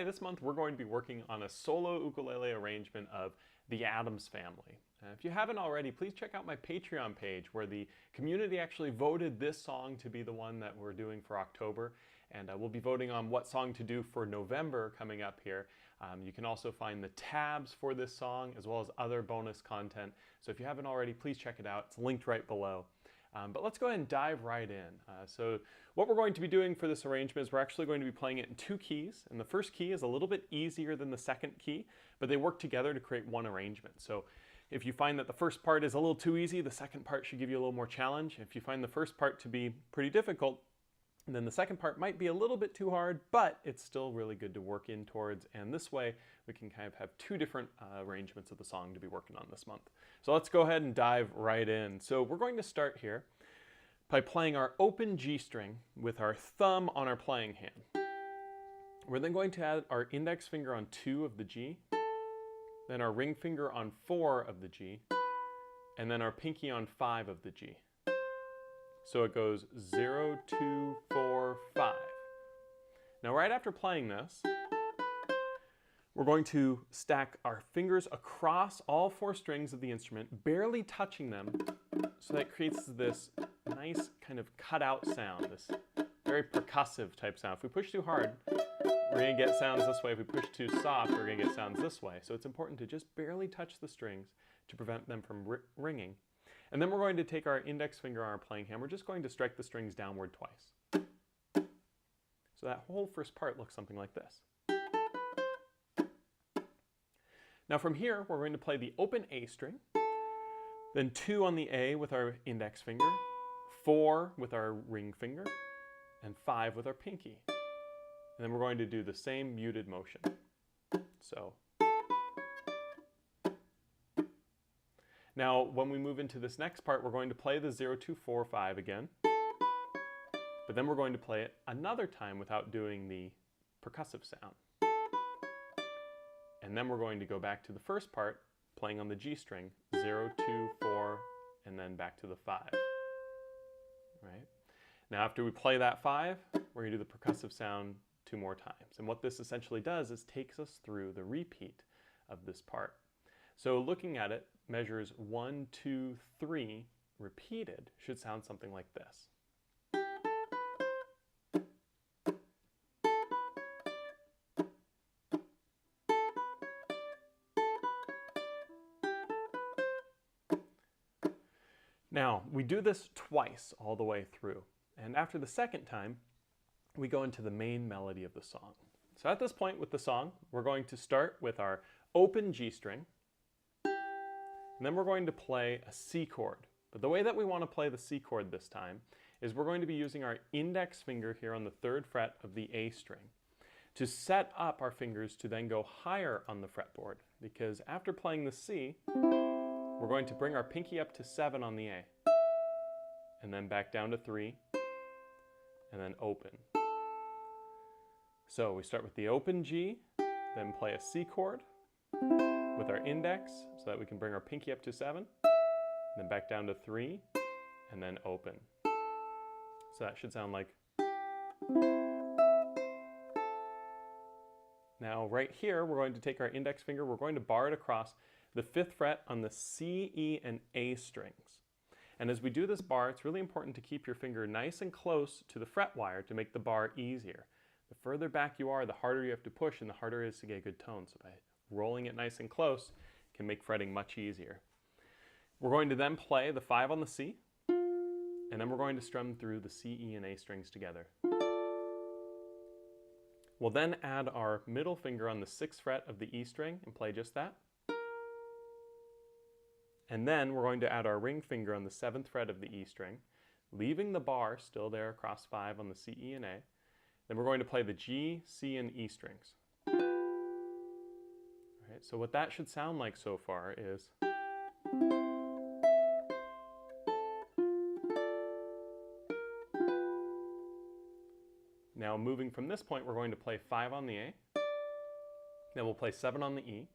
this month we're going to be working on a solo ukulele arrangement of the Addams family. If you haven't already, please check out my Patreon page where the community actually voted this song to be the one that we're doing for October. And we'll be voting on what song to do for November coming up here. You can also find the tabs for this song as well as other bonus content. So if you haven't already, please check it out. It's linked right below. But let's go ahead and dive right in. So what we're going to be doing for this arrangement is we're actually going to be playing it in two keys. And the first key is a little bit easier than the second key, but they work together to create one arrangement. So if you find that the first part is a little too easy, the second part should give you a little more challenge. If you find the first part to be pretty difficult, then the second part might be a little bit too hard, but it's still really good to work in towards. And this way, we can kind of have two different arrangements of the song to be working on this month. So let's go ahead and dive right in. So we're going to start here by playing our open G string with our thumb on our playing hand. We're then going to add our index finger on 2 of the G, then our ring finger on 4 of the G, and then our pinky on 5 of the G. So it goes 0, 2, 4, 5. Now right after playing this, we're going to stack our fingers across all 4 strings of the instrument, barely touching them, so that creates this nice kind of cut-out sound, this very percussive type sound. If we push too hard, we're going to get sounds this way. If we push too soft, we're going to get sounds this way. So it's important to just barely touch the strings to prevent them from ringing. And then we're going to take our index finger on our playing hand. We're just going to strike the strings downward twice. So that whole first part looks something like this. Now from here, we're going to play the open A string, then 2 on the A with our index finger, 4 with our ring finger, and 5 with our pinky. And then we're going to do the same muted motion. So now when we move into this next part, we're going to play the 0, 2, 4, 5 again. But then we're going to play it another time without doing the percussive sound. And then we're going to go back to the first part, playing on the G string, 0, 2, 4, and then back to the 5. Right? Now after we play that 5, we're going to do the percussive sound 2 more times. And what this essentially does is takes us through the repeat of this part. So looking at it, measures 1, 2, 3 repeated should sound something like this. Now, we do this twice all the way through. And after the second time, we go into the main melody of the song. So at this point with the song, we're going to start with our open G string, and then we're going to play a C chord. But the way that we want to play the C chord this time is we're going to be using our index finger here on the 3rd fret of the A string to set up our fingers to then go higher on the fretboard, because after playing the C, we're going to bring our pinky up to 7 on the A, and then back down to 3, and then open. So we start with the open G, then play a C chord with our index so that we can bring our pinky up to 7, then back down to 3, and then open. So that should sound like. Now right here, we're going to take our index finger, we're going to bar it across the 5th fret on the C, E, and A strings. And as we do this bar, it's really important to keep your finger nice and close to the fret wire to make the bar easier. The further back you are, the harder you have to push and the harder it is to get a good tone. So by rolling it nice and close can make fretting much easier. We're going to then play the 5 on the C, and then we're going to strum through the C, E, and A strings together. We'll then add our middle finger on the 6th fret of the E string and play just that. And then we're going to add our ring finger on the 7th fret of the E string, leaving the bar still there across 5 on the C, E, and A. Then we're going to play the G, C, and E strings. All right, so what that should sound like so far is. Now moving from this point, we're going to play 5 on the A, then we'll play 7 on the E,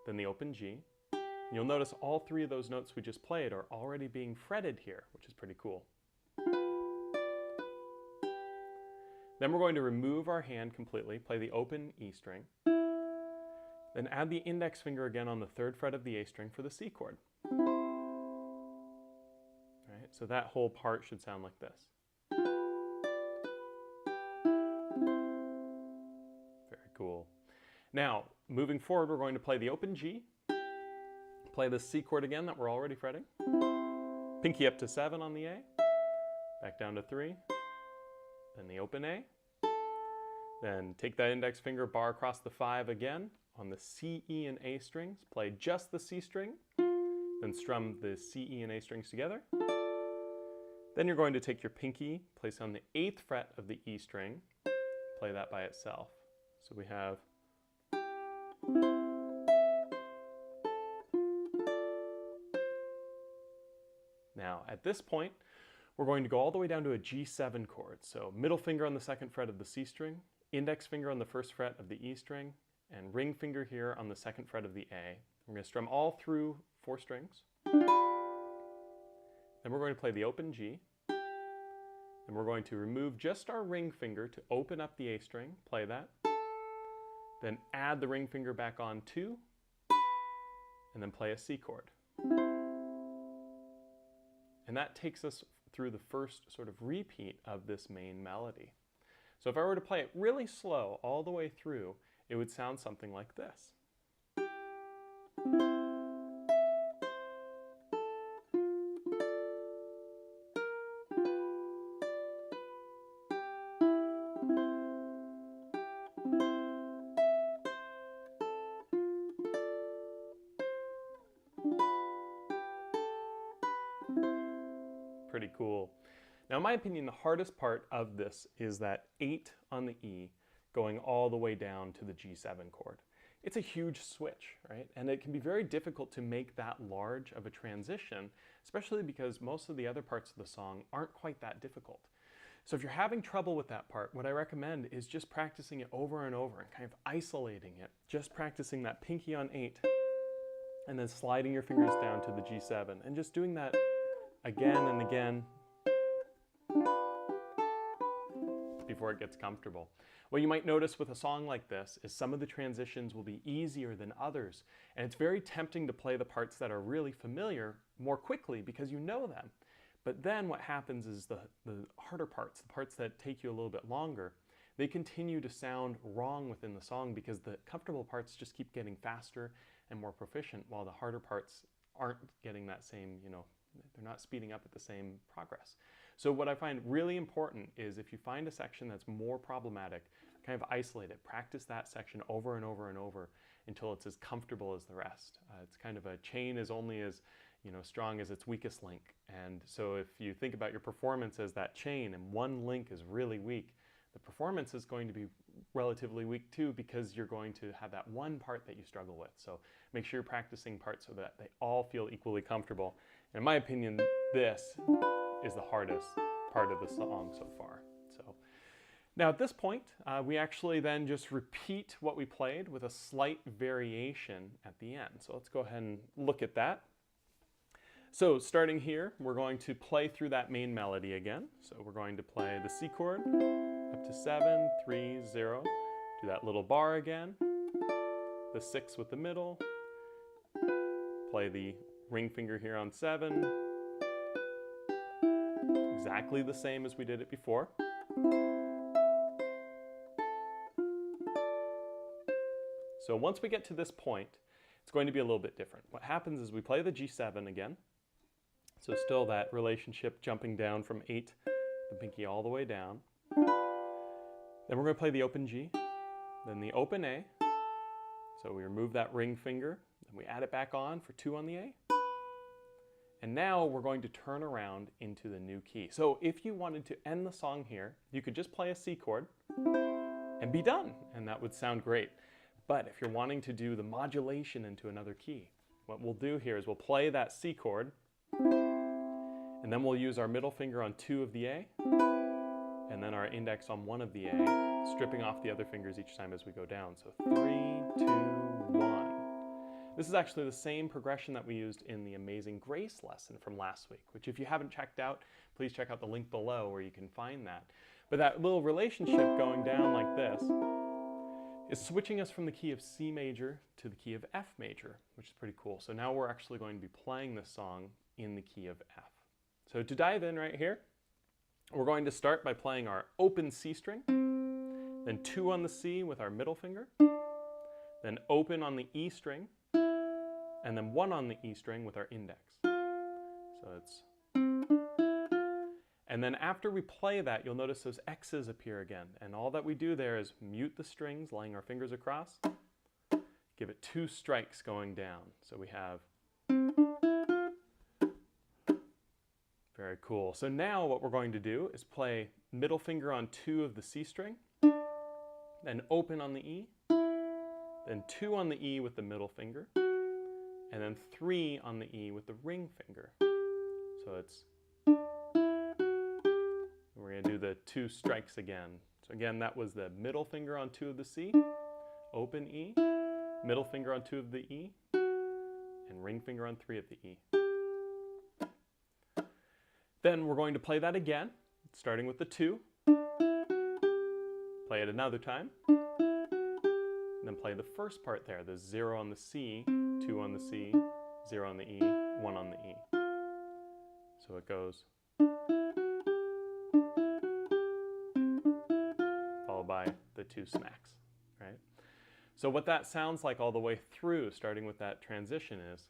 then the open G. And you'll notice all 3 of those notes we just played are already being fretted here, which is pretty cool. Then we're going to remove our hand completely, play the open E string, then add the index finger again on the 3rd fret of the A string for the C chord. Right, so that whole part should sound like this. Very cool. Now, moving forward, we're going to play the open G, play the C chord again that we're already fretting, pinky up to 7 on the A, back down to 3, then the open A, then take that index finger, bar across the 5 again on the C, E, and A strings, play just the C string, then strum the C, E, and A strings together. Then you're going to take your pinky, place on the 8th fret of the E string, play that by itself. So we have now at this point, we're going to go all the way down to a G7 chord. So middle finger on the 2nd fret of the C string, index finger on the 1st fret of the E string, and ring finger here on the 2nd fret of the A. We're going to strum all through 4 strings. Then we're going to play the open G. And we're going to remove just our ring finger to open up the A string, play that. Then add the ring finger back on 2, and then play a C chord. And that takes us through the first sort of repeat of this main melody. So if I were to play it really slow all the way through, it would sound something like this. Pretty cool. Now, in my opinion, the hardest part of this is that 8 on the E going all the way down to the G7 chord. It's a huge switch, right? And it can be very difficult to make that large of a transition, especially because most of the other parts of the song aren't quite that difficult. So if you're having trouble with that part, what I recommend is just practicing it over and over and kind of isolating it. Just practicing that pinky on 8 and then sliding your fingers down to the G7 and just doing that again and again before it gets comfortable. What you might notice with a song like this is some of the transitions will be easier than others, and it's very tempting to play the parts that are really familiar more quickly because you know them. But then what happens is the harder parts, the parts that take you a little bit longer, they continue to sound wrong within the song because the comfortable parts just keep getting faster and more proficient, while the harder parts aren't getting that same, they're not speeding up at the same progress. So what I find really important is if you find a section that's more problematic, kind of isolate it. Practice that section over and over and over until it's as comfortable as the rest. It's kind of a chain is only as strong as its weakest link. And so if you think about your performance as that chain and one link is really weak, the performance is going to be relatively weak too because you're going to have that one part that you struggle with. So make sure you're practicing parts so that they all feel equally comfortable. And in my opinion, this is the hardest part of the song so far. So now at this point, we actually then just repeat what we played with a slight variation at the end. So let's go ahead and look at that. So starting here, we're going to play through that main melody again. So we're going to play the C chord up to 7, 3, 0. Do that little bar again. The 6 with the middle. Play the ring finger here on 7. Exactly the same as we did it before. So once we get to this point, it's going to be a little bit different. What happens is we play the G7 again. So still that relationship jumping down from 8, the pinky all the way down. Then we're going to play the open G, then the open A. So we remove that ring finger, then we add it back on for 2 on the A. And now we're going to turn around into the new key. So if you wanted to end the song here, you could just play a C chord and be done, and that would sound great. But if you're wanting to do the modulation into another key, what we'll do here is we'll play that C chord, and then we'll use our middle finger on 2 of the A, and then our index on 1 of the A, stripping off the other fingers each time as we go down. So 3, 2, 1. This is actually the same progression that we used in the Amazing Grace lesson from last week, which if you haven't checked out, please check out the link below where you can find that. But that little relationship going down like this is switching us from the key of C major to the key of F major, which is pretty cool. So now we're actually going to be playing this song in the key of F. So to dive in right here, we're going to start by playing our open C string, then 2 on the C with our middle finger, then open on the E string, and then 1 on the E string with our index. So it's... And then after we play that, you'll notice those X's appear again. And all that we do there is mute the strings, laying our fingers across, give it 2 strikes going down. So we have... Very cool. So now what we're going to do is play middle finger on 2 of the C string, then open on the E, then 2 on the E with the middle finger, and then 3 on the E with the ring finger. So it's... We're going to do the 2 strikes again. So again, that was the middle finger on 2 of the C, open E, middle finger on 2 of the E, and ring finger on 3 of the E. Then we're going to play that again, starting with the 2. Play it another time. And then play the first part there, the 0 on the C, 2 on the C, 0 on the E, 1 on the E. So it goes... followed by the 2 smacks, right? So what that sounds like all the way through, starting with that transition, is...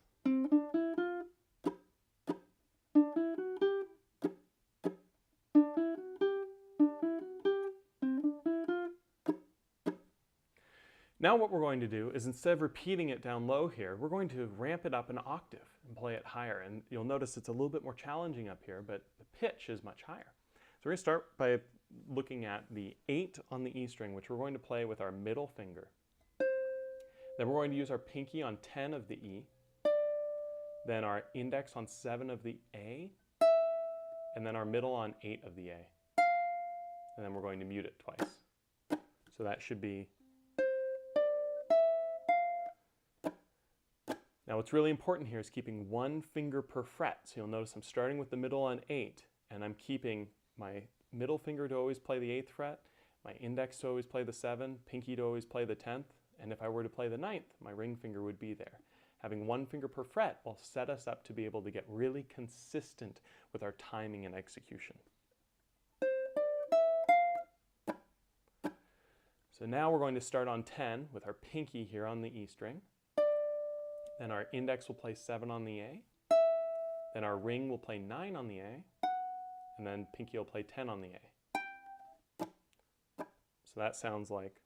Now what we're going to do is, instead of repeating it down low here, we're going to ramp it up an octave and play it higher. And you'll notice it's a little bit more challenging up here, but the pitch is much higher. So we're going to start by looking at the 8 on the E string, which we're going to play with our middle finger. Then we're going to use our pinky on 10 of the E, then our index on 7 of the A, and then our middle on 8 of the A. And then we're going to mute it twice. So that should be... Now what's really important here is keeping 1 finger per fret. So you'll notice I'm starting with the middle on 8, and I'm keeping my middle finger to always play the 8th fret, my index to always play the 7, pinky to always play the 10th, and if I were to play the 9th, my ring finger would be there. Having 1 finger per fret will set us up to be able to get really consistent with our timing and execution. So now we're going to start on 10 with our pinky here on the E string. Then our index will play 7 on the A. Then our ring will play 9 on the A. And then pinky will play 10 on the A. So that sounds like...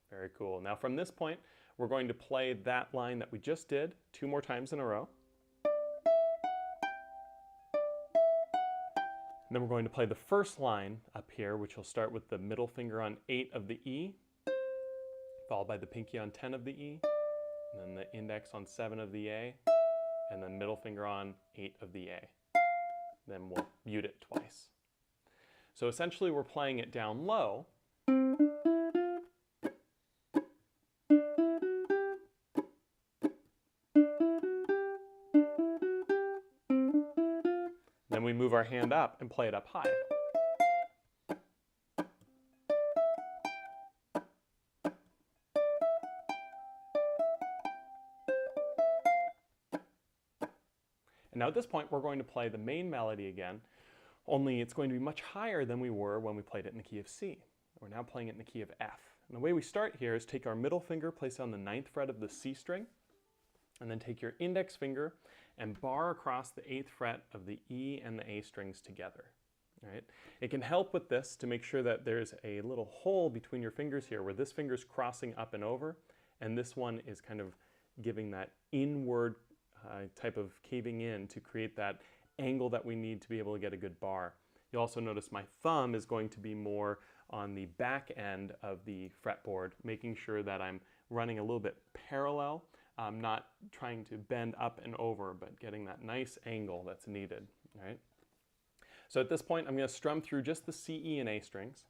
Very cool. Now from this point, we're going to play that line that we just did 2 more times in a row. And then we're going to play the first line up here, which will start with the middle finger on 8 of the E, followed by the pinky on 10 of the E, and then the index on 7 of the A, and then middle finger on 8 of the A. Then we'll mute it twice. So essentially we're playing it down low. Then we move our hand up and play it up high. And now at this point, we're going to play the main melody again, only it's going to be much higher than we were when we played it in the key of C. We're now playing it in the key of F. And the way we start here is take our middle finger, place it on the 9th fret of the C string, and then take your index finger and bar across the 8th fret of the E and the A strings together. Right? It can help with this to make sure that there's a little hole between your fingers here where this finger's crossing up and over, and this one is kind of giving that inward type of caving in to create that angle that we need to be able to get a good bar. You'll also notice my thumb is going to be more on the back end of the fretboard, making sure that I'm running a little bit parallel. I'm not trying to bend up and over, but getting that nice angle that's needed. Right? So at this point, I'm going to strum through just the C, E, and A strings.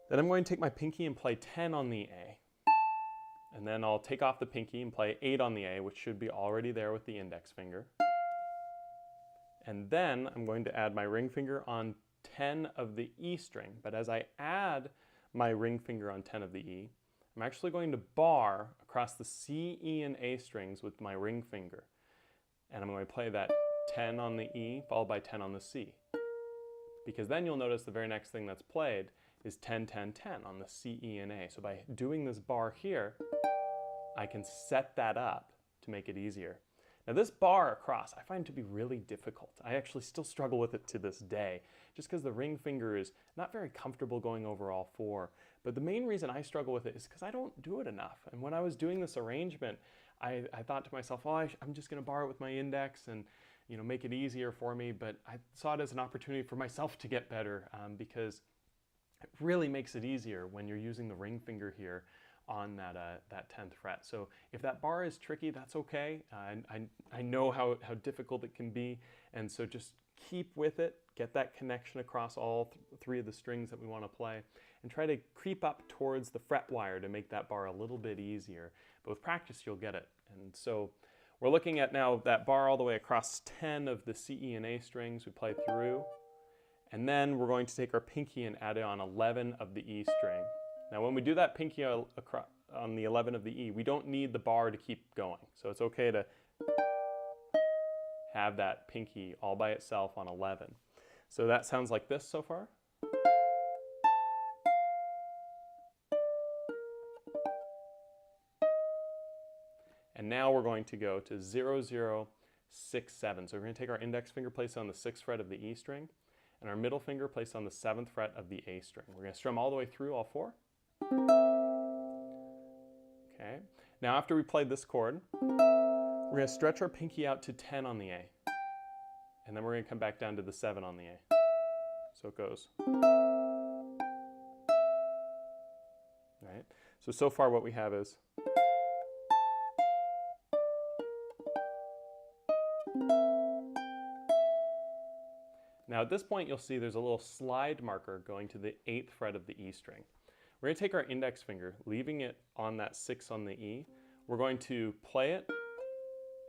Then I'm going to take my pinky and play 10 on the A. And then I'll take off the pinky and play 8 on the A, which should be already there with the index finger. And then I'm going to add my ring finger on 10 of the E string. But as I add my ring finger on 10 of the E, I'm actually going to bar across the C, E, and A strings with my ring finger. And I'm going to play that 10 on the E followed by 10 on the C. Because then you'll notice the very next thing that's played is 10, 10, 10 on the C, E, and A. So by doing this bar here, I can set that up to make it easier. Now this bar across I find to be really difficult. I actually still struggle with it to this day, just because the ring finger is not very comfortable going over all four. But the main reason I struggle with it is because I don't do it enough. And when I was doing this arrangement, I thought to myself, oh, I'm just going to bar it with my index and make it easier for me. But I saw it as an opportunity for myself to get better because it really makes it easier when you're using the ring finger here on that 10th fret. So if that bar is tricky, that's okay. I know how difficult it can be, and so just keep with it, get that connection across all three of the strings that we want to play, and try to creep up towards the fret wire to make that bar a little bit easier. But with practice, you'll get it. And so we're looking at now that bar all the way across 10 of the C, E, and A strings we play through, and then we're going to take our pinky and add on 11 of the E string. Now when we do that pinky on the 11 of the E, we don't need the bar to keep going. So it's okay to have that pinky all by itself on 11. So that sounds like this so far. And now we're going to go to 0, 0, 6, 7. So we're going to take our index finger, place it on the 6th fret of the E string, and our middle finger placed on the 7th fret of the A string. We're going to strum all the way through all four. Okay. Now after we played this chord, we're going to stretch our pinky out to 10 on the A. And then we're going to come back down to the 7 on the A. So it goes. Right? So far what we have is now at this point you'll see there's a little slide marker going to the 8th fret of the E string. We're going to take our index finger, leaving it on that 6 on the E. We're going to play it,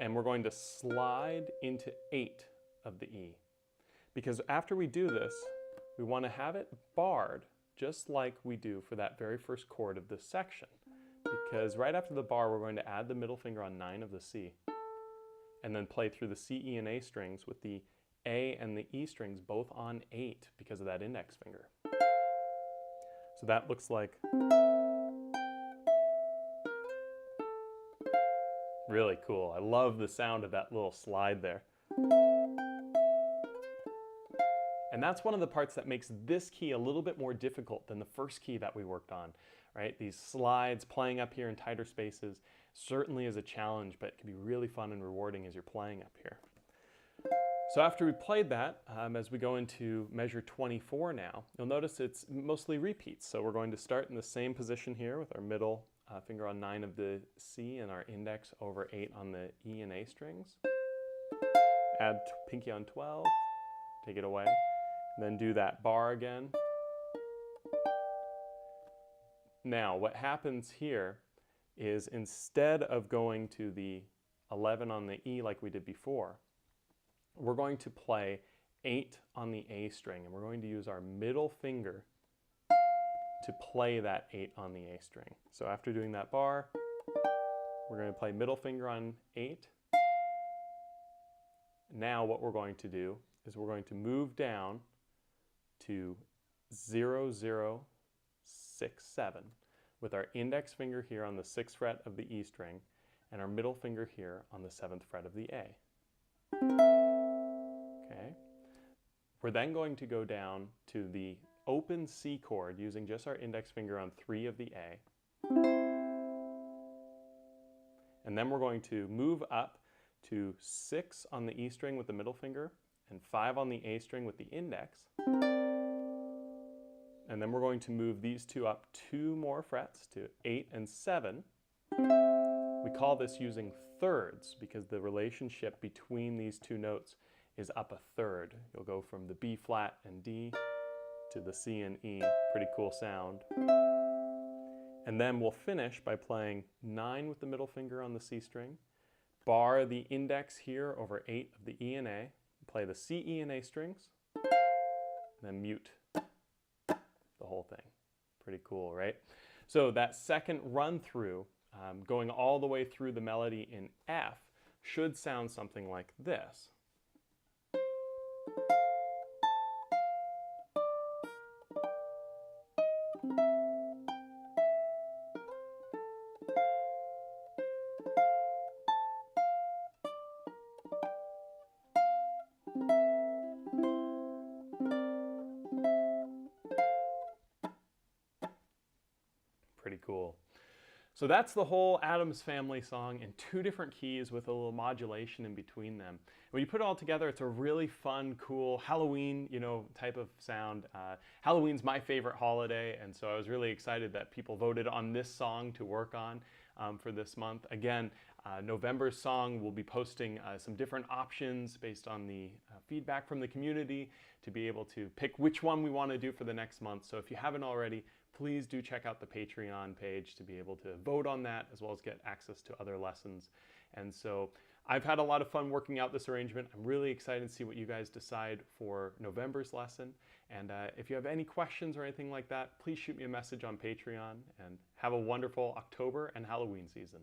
and we're going to slide into 8 of the E. Because after we do this, we want to have it barred just like we do for that very first chord of this section. Because right after the bar, we're going to add the middle finger on 9 of the C, and then play through the C, E, and A strings with the A and the E strings both on 8 because of that index finger. So that looks like really cool. I love the sound of that little slide there. And that's one of the parts that makes this key a little bit more difficult than the first key that we worked on, right? These slides playing up here in tighter spaces certainly is a challenge, but it can be really fun and rewarding as you're playing up here. So after we played that, as we go into measure 24 now, you'll notice it's mostly repeats. So we're going to start in the same position here with our middle finger on 9 of the C and our index over 8 on the E and A strings. Add pinky on 12, take it away, and then do that bar again. Now what happens here is instead of going to the 11 on the E like we did before, we're going to play 8 on the A string, and we're going to use our middle finger to play that 8 on the A string. So after doing that bar, we're going to play middle finger on 8. Now what we're going to do is we're going to move down to 0, 0, 6, 7 with our index finger here on the 6th fret of the E string and our middle finger here on the 7th fret of the A. Okay. We're then going to go down to the open C chord using just our index finger on 3 of the A. And then we're going to move up to 6 on the E string with the middle finger and 5 on the A string with the index. And then we're going to move these two up 2 more frets to 8 and 7. We call this using thirds because the relationship between these two notes is up a third. You'll go from the B flat and D to the C and E. Pretty cool sound. And then we'll finish by playing 9 with the middle finger on the C string, bar the index here over 8 of the E and A, play the C, E, and A strings, and then mute the whole thing. Pretty cool, right? So that second run through, going all the way through the melody in F, should sound something like this. Pretty cool. So that's the whole Addams Family song in 2 different keys with a little modulation in between them. When you put it all together, it's a really fun, cool Halloween, type of sound. Halloween's my favorite holiday, and so I was really excited that people voted on this song to work on for this month. Again, November's song, we'll be posting some different options based on the feedback from the community to be able to pick which one we want to do for the next month. So if you haven't already, please do check out the Patreon page to be able to vote on that, as well as get access to other lessons. And so I've had a lot of fun working out this arrangement. I'm really excited to see what you guys decide for November's lesson. And if you have any questions or anything like that, please shoot me a message on Patreon, and have a wonderful October and Halloween season.